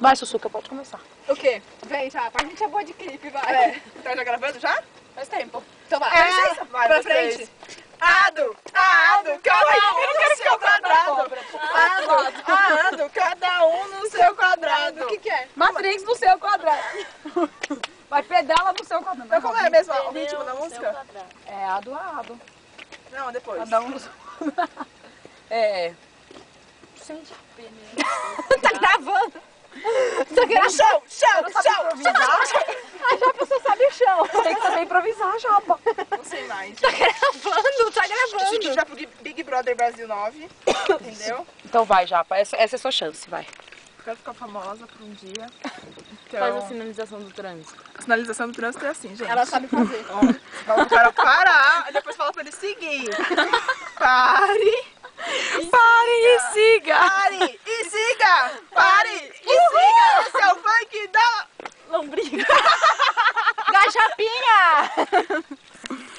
Vai, Sussuca, pode começar. O quê? Vem, Japa. A gente é boa de clipe, vai. É. Tá já gravando já? Faz tempo. Então vai. Vai, pra vocês. frente. Ado, cada um no seu quadrado. Ado, cada um no seu quadrado. O que é? Matrix no seu quadrado. Vai pedala no seu quadrado. Então como é mesmo o ritmo da música? É ado a ado. Não, depois. Cada um no seu quadrado. É. Tá gravando. Tá gravando. Chão. A Japa só sabe o chão. Tem que saber improvisar, Japa. Não sei mais. Tá gravando. A gente já pro Big Brother Brasil 9, entendeu? Então vai, Japa. Essa é a sua chance, vai. Quero ficar famosa por um dia. Então, Faz a sinalização do trânsito. a sinalização do trânsito é assim, gente. Ela sabe fazer. Fala pro cara parar, e depois fala pra ele seguir. Pare. Pare e siga! Pare e siga! Pare e siga! Esse é o funk da Lombriga! Da Japinha!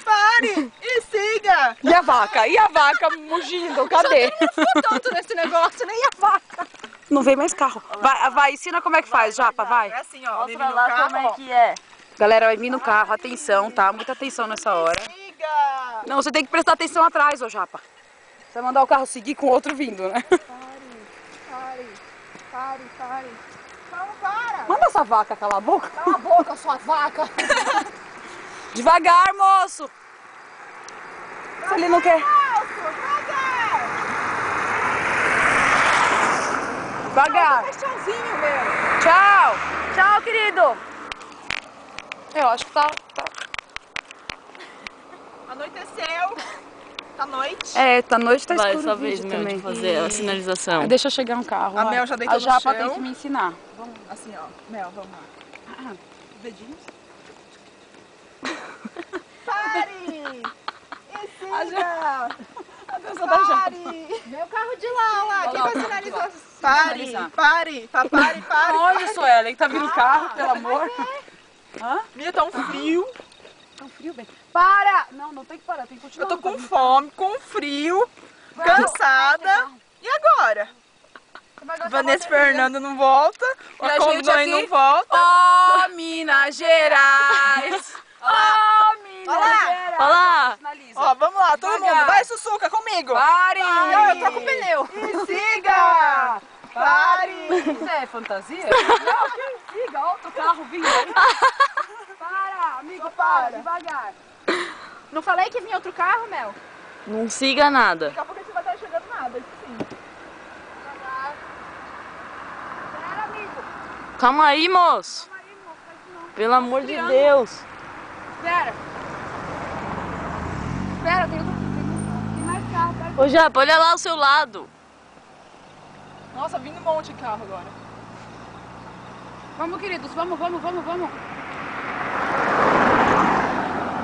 Pare e siga! E a vaca? E a vaca mugindo? Cadê? Ficou tonto nesse negócio, nem a vaca. Não vem mais carro. Vai, ensina como é que faz, Japa, vai. É assim, ó. Mostra lá como é que é. Galera, vai vir no carro, atenção, tá? Muita atenção nessa hora. Siga! Não, você tem que prestar atenção atrás, ô Japa. Você vai mandar o carro seguir com o outro vindo, né? Pare. Não, para! Manda essa vaca calar a boca. Cala a boca, sua vaca. Devagar, moço. Se ele não quer. Devagar. Faz tchauzinho, meu. Tchau. Tchau, querido! Eu acho que tá... Anoiteceu. Tá noite. É, tá noite, tá Vai, escuro sua o vez, vídeo Mel, também. de fazer a sinalização. Deixa chegar um carro. A vai. Mel já deitou A no Japa chão. tem que me ensinar. Assim, ó. Mel, vamos lá. Dedinhos. Pare! E siga! A dança da Japa. Pare! Meu carro de lá, lá. Quem vai sinalizar? Pare! Pare! Onde, Suelen? Tá vindo carro, pelo amor. Hã? Minha, tá um frio. Tá um frio, bem. Para! Não tem que parar, tem que continuar. Eu tô com fome, com frio, cansada. E agora? Vanessa Fernanda não volta, o E a Combo gente aqui? não volta. Ó, Minas Gerais! Ó, Minas Olá. Gerais! Olá! Sinaliza. Ó, vamos lá, todo Devagar. mundo. Vai, Sussuca, comigo. Pare! Não, eu troco o pneu. E siga! Pare! Isso é fantasia? Não, quem siga? Outro carro vindo aí. Para, amigo, para, devagar. Não falei que vinha outro carro, Mel? Não siga nada. Daqui a pouco a gente vai estar chegando nada, isso sim. Pera, amigo. Calma aí, moço. Pelo amor de Deus. Espera. Espera, tem mais carro. Pera. Ô, Japa, olha lá ao seu lado. Nossa, vindo um monte de carro agora. Vamos, queridos, vamos.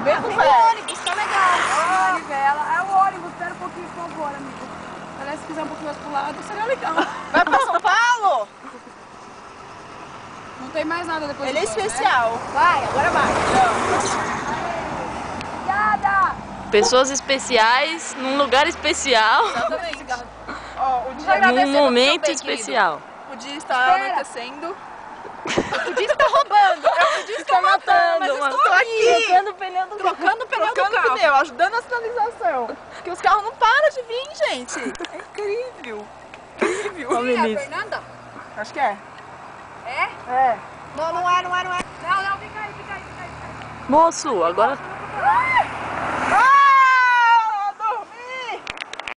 Mesmo Tem fé. ônibus, tá legal. Manivela. É o ônibus, espera um pouquinho, por favor, amigo. Parece que quiser um pouquinho mais pro lado, seria legal. Vai pra São Paulo? Não tem mais nada depois Ele é do banho, né? especial. Vai, agora vai. Obrigada! Pessoas especiais, num lugar especial, Exatamente. Ó, o dia, agradecer num pelo momento seu bem, especial. o dia está anoitecendo. O dia está roubando. O dia está matando, mas eu mano. estou aqui. Trocando o pneu do Trocando o pneu do Trocando carro. pneu, ajudando a sinalização. Porque os carros não param de vir, gente. É incrível. Incrível. Ó, Quem é a Vinícius. Fernanda? Acho que é. É? É. Não, não é. Não, fica aí. Moço, agora... Ai,